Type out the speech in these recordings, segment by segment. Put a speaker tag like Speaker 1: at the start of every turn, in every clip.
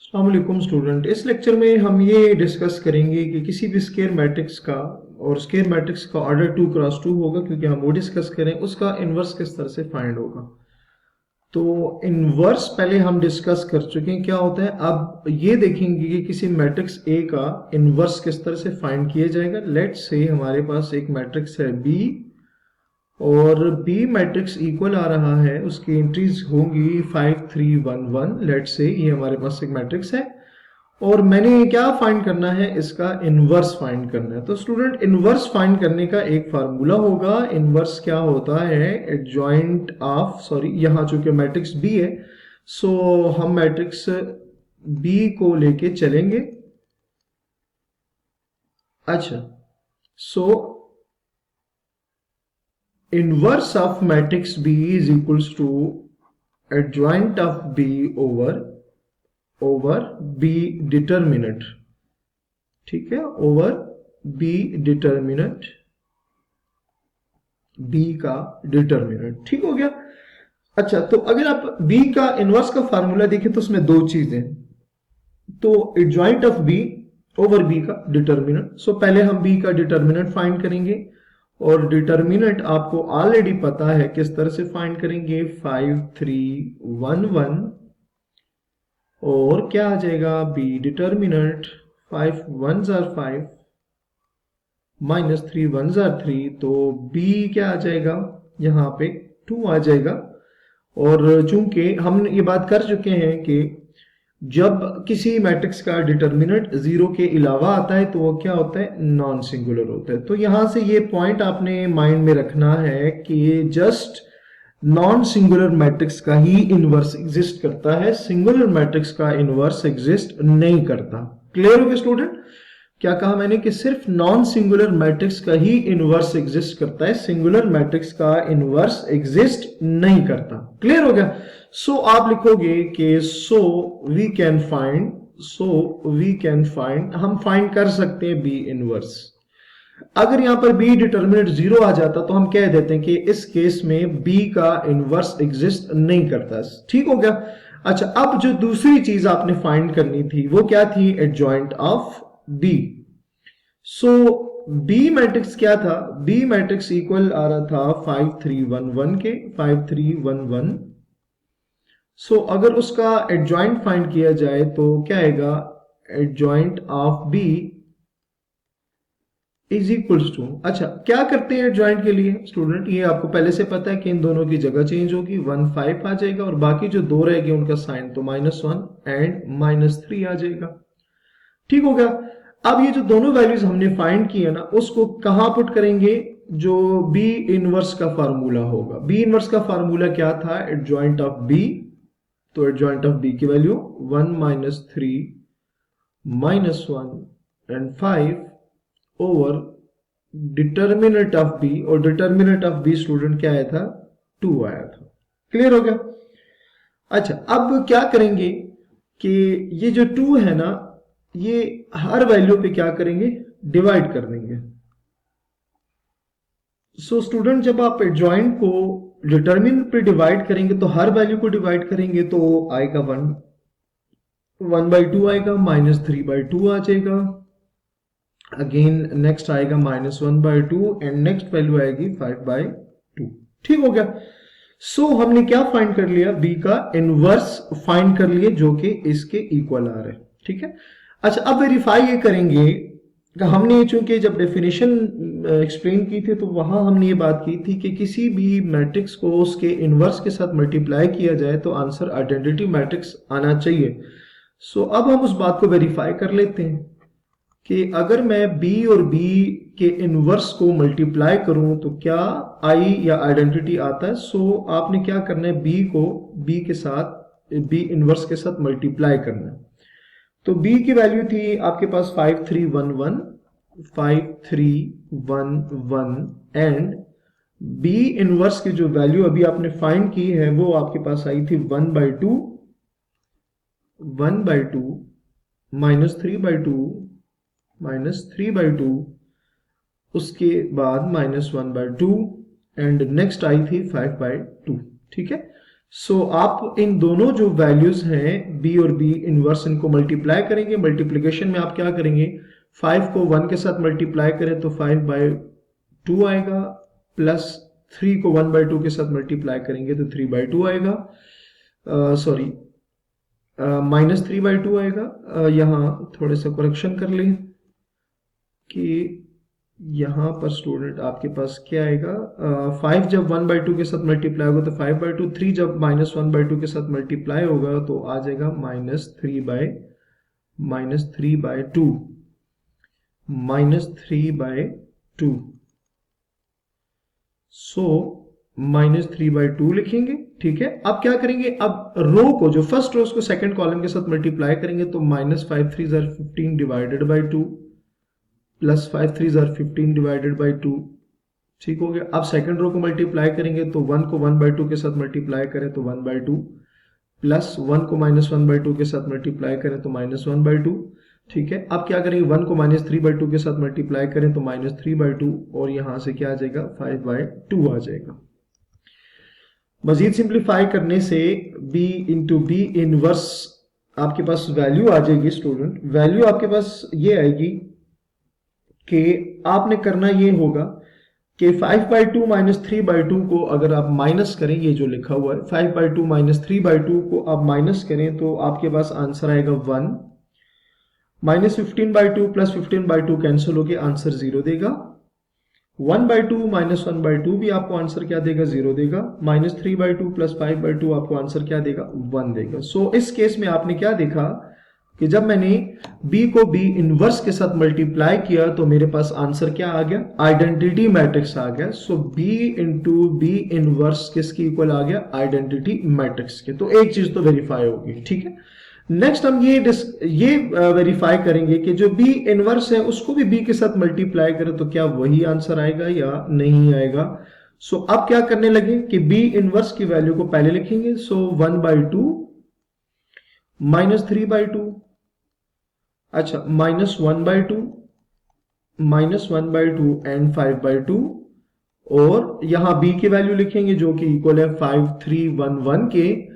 Speaker 1: अस्सलाम वालेकुम स्टूडेंट। इस लेक्चर में हम ये डिस्कस करेंगे कि किसी भी स्केयर मैट्रिक्स का, और स्केयर मैट्रिक्स का ऑर्डर 2 क्रॉस 2 होगा क्योंकि हम वो डिस्कस करें, उसका इन्वर्स किस तरह से फाइंड होगा। तो इन्वर्स पहले हम डिस्कस कर चुके हैं क्या होता है। अब ये देखेंगे कि किसी मैट्रिक्स ए का इन्वर्स किस तरह से फाइंड किया जाएगा। लेट्स से हमारे पास एक मैट्रिक्स है बी, और बी मैट्रिक्स इक्वल आ रहा है, उसकी एंट्रीज होंगी 5 3 1 1। लेट्स से ये हमारे पास एक मैट्रिक्स है और मैंने क्या फाइंड करना है, इसका इनवर्स फाइंड करना है। तो स्टूडेंट, इनवर्स फाइंड करने का एक फार्मूला होगा। इनवर्स क्या होता है, एडजॉइंट ऑफ, सॉरी यहाँ चूंकि मैट्रिक्स बी है सो हम मैट्रिक्स बी को लेके चलेंगे। अच्छा, so inverse of matrix B is equals to adjoint of B over B determinant. ठीक है, ओवर बी डिटर्मिनेंट, बी का डिटर्मिनेंट। ठीक हो गया। अच्छा, तो अगर आप बी का इनवर्स का फार्मूला देखें तो उसमें दो चीजें, तो adjoint of B over B का डिटर्मिनेंट। सो पहले हम बी का डिटर्मिनेंट फाइंड करेंगे, और डिटर्मिनेंट आपको ऑलरेडी पता है किस तरह से फाइंड करेंगे, 5 3 1 1, और क्या आ जाएगा बी डिटर्मिनेंट 5 1 जार 5 माइनस 3 1 जार 3, तो बी क्या आ जाएगा यहाँ पे 2 आ जाएगा। और चूंकि हम ये बात कर चुके हैं कि जब किसी मैट्रिक्स का डिटर्मिनेंट जीरो के अलावा आता है तो वो क्या होता है, नॉन सिंगुलर होता है। तो यहां से ये पॉइंट आपने माइंड में रखना है कि जस्ट नॉन सिंगुलर मैट्रिक्स का ही इनवर्स एग्जिस्ट करता है, सिंगुलर मैट्रिक्स का इनवर्स एग्जिस्ट नहीं करता। क्लियर हो गया स्टूडेंट? क्या कहा मैंने कि सिर्फ नॉन सिंगुलर मैट्रिक्स का ही इनवर्स एग्जिस्ट करता है, सिंगुलर मैट्रिक्स का इनवर्स एग्जिस्ट नहीं करता। क्लियर हो गया? सो आप लिखोगे कि सो वी कैन फाइंड, हम फाइंड कर सकते हैं बी इनवर्स। अगर यहां पर बी डिटर्मिनेंट जीरो आ जाता तो हम कह देते हैं कि इस केस में बी का इनवर्स एग्जिस्ट नहीं करता। ठीक हो गया। अच्छा, अब जो दूसरी चीज आपने फाइंड करनी थी वो क्या थी, adjoint of B. So B matrix क्या था, बी मैट्रिक्स इक्वल आ रहा था 5 3 1 1 के, 5 3 1 1। सो अगर उसका एडजॉइंट फाइंड किया जाए तो क्या आएगा, adjoint of B is equals to, अच्छा क्या करते हैं एडजॉइंट के लिए स्टूडेंट, ये आपको पहले से पता है कि इन दोनों की जगह चेंज होगी, 1 5 आ जाएगा और बाकी जो दो रहेगी उनका साइन तो -1 एंड -3 आ जाएगा। ठीक हो गया। अब ये जो दोनों वैल्यूज हमने फाइंड की है ना, उसको कहां पुट करेंगे, जो बी इनवर्स का फार्मूला होगा। बी इनवर्स का फार्मूला क्या था, एडजॉइंट ऑफ बी। तो एडजॉइंट ऑफ बी की वैल्यू 1 -3 -1 एंड 5 ओवर डिटर्मिनेंट ऑफ बी, और डिटर्मिनेंट ऑफ बी स्टूडेंट क्या आया था, 2 आया था। क्लियर हो गया। अच्छा, अब क्या करेंगे कि ये जो 2 है ना, ये हर वैल्यू पे क्या करेंगे, डिवाइड कर देंगे। सो स्टूडेंट, जब आप एडजॉइंट को डिटर्मिनेंट पे डिवाइड करेंगे तो हर वैल्यू को डिवाइड करेंगे तो आएगा 1/2 आएगा, -3/2 आ जाएगा, अगेन नेक्स्ट आएगा -1/2 एंड नेक्स्ट वैल्यू आएगी 5/2। ठीक हो गया। सो हमने क्या फाइंड कर लिया, बी का इनवर्स फाइंड कर लिए जो कि इसके इक्वल आ रहे हैं। ठीक है। अच्छा, अब वेरीफाई ये करेंगे कि हमने चूंकि जब डेफिनेशन एक्सप्लेन की थी तो वहां हमने ये बात की थी कि किसी भी मैट्रिक्स को उसके इनवर्स के साथ मल्टीप्लाई किया जाए तो आंसर आइडेंटिटी मैट्रिक्स आना चाहिए। सो अब हम उस बात को वेरीफाई कर लेते हैं कि अगर मैं b और b के इनवर्स को मल्टीप्लाई करूं तो क्या i या आइडेंटिटी आता है। सो आपने क्या करना है, b को b के साथ, b इनवर्स के साथ मल्टीप्लाई करना है। तो b की वैल्यू थी आपके पास 5 3 1 1, 5 3 1 1 एंड b इनवर्स की जो वैल्यू अभी आपने फाइंड की है वो आपके पास आई थी 1/2 -3/2 -3/2, उसके बाद -1/2 एंड नेक्स्ट आई थी 5/2। ठीक है। सो आप इन दोनों जो वैल्यूज हैं बी और बी इनवर्स, इनको मल्टीप्लाई करेंगे। मल्टीप्लिकेशन में आप क्या करेंगे, 5 को 1 के साथ मल्टीप्लाई करें तो 5/2 आएगा, प्लस 3 को 1/2 के साथ मल्टीप्लाई करेंगे तो 3/2 आएगा, सॉरी -3/2 आएगा। यहाँ थोड़े सा करेक्शन कर लें कि यहाँ पर स्टूडेंट आपके पास क्या आएगा, 5 जब 1/2 के साथ मल्टीप्लाई होगा तो 5/2, 3 जब -1/2 के साथ मल्टीप्लाई होगा तो आ जाएगा -3/2 सो -3/2 लिखेंगे। ठीक है, अब क्या करेंगे, अब रो को, जो फर्स्ट रो को सेकंड कॉलम के साथ मल्टीप्लाई करेंगे तो -5 3 15 divided by 2 plus 5 3 15 divided by 2। ठीक हो गया। अब सेकंड रो को मल्टीप्लाई करेंगे तो 1 को 1/2 के साथ मल्टीप्लाई करें तो 1/2, प्लस 1 को -1/2 के साथ मल्टीप्लाई करें तो -1/2। ठीक है, अब क्या करेंगे, 1 को -3/2 के साथ मल्टीप्लाई करें तो -3/2, और यहां से क्या आ जाएगा, 5/2 आ जाएगा। मजीद सिंप्लीफाई करने से b इंटू बी इनवर्स आपके पास वैल्यू आ जाएगी स्टूडेंट। वैल्यू आपके पास ये आएगी कि आपने करना ये होगा कि 5/2 -3/2 को अगर आप माइनस करें, ये जो लिखा हुआ है 5/2 -3/2 को आप माइनस करें तो आपके पास आंसर आएगा 1। -15/2 प्लस 15/2 कैंसिल होकर आंसर 0 देगा। 1/2 -1/2 भी आपको आंसर क्या देगा, 0 देगा। -3/2 प्लस 5/2 आपको आंसर क्या देगा, 1 देगा। सो इस केस में आपने क्या देखा कि जब मैंने b को b इनवर्स के साथ मल्टीप्लाई किया तो मेरे पास आंसर क्या आ गया, आइडेंटिटी मैट्रिक्स आ गया। सो b इंटू बी इनवर्स किसकी इक्वल आ गया, आइडेंटिटी मैट्रिक्स के। तो एक चीज तो वेरीफाई होगी। ठीक है, नेक्स्ट हम ये वेरीफाई करेंगे कि जो b इनवर्स है उसको भी b के साथ मल्टीप्लाई करें तो क्या वही आंसर आएगा या नहीं आएगा। सो अब क्या करने लगे कि b इनवर्स की वैल्यू को पहले लिखेंगे। सो 1/2 -3/2, अच्छा -1/2 एंड 5/2, और यहां b की वैल्यू लिखेंगे जो कि इक्वल है 5311 के।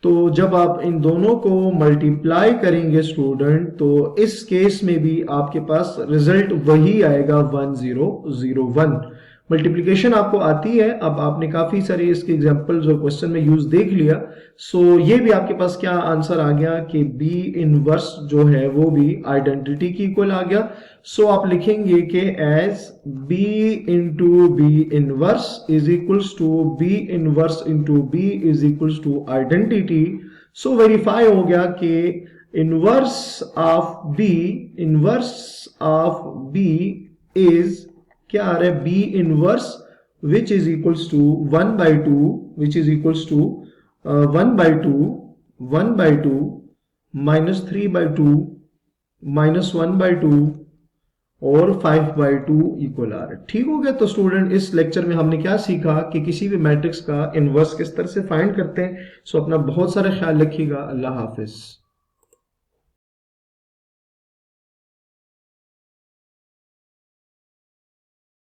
Speaker 1: तो जब आप इन दोनों को मल्टीप्लाई करेंगे स्टूडेंट तो इस केस में भी आपके पास रिजल्ट वही आएगा 1001। मल्टीप्लिकेशन आपको आती है, अब आपने काफी सारे इसके एग्जांपल जो क्वेश्चन में यूज देख लिया। सो ये भी आपके पास क्या आंसर आ गया कि बी इनवर्स जो है वो भी आइडेंटिटी की इक्वल आ गया। सो आप लिखेंगे कि as B into B inverse is equals to B inverse into B is equals to identity. So verify हो गया कि इनवर्स ऑफ बी इज क्या आ रहा है, B inverse which is equals to 1/2 which is equals to 1/2 -3/2 -1/2 और 5/2 equal आ रहा है। ठीक हो गया। तो स्टूडेंट इस लेक्चर में हमने क्या सीखा कि किसी भी मैट्रिक्स का इनवर्स किस तरह से फाइंड करते हैं। सो अपना बहुत सारा ख्याल रखिएगा। अल्लाह हाफिज।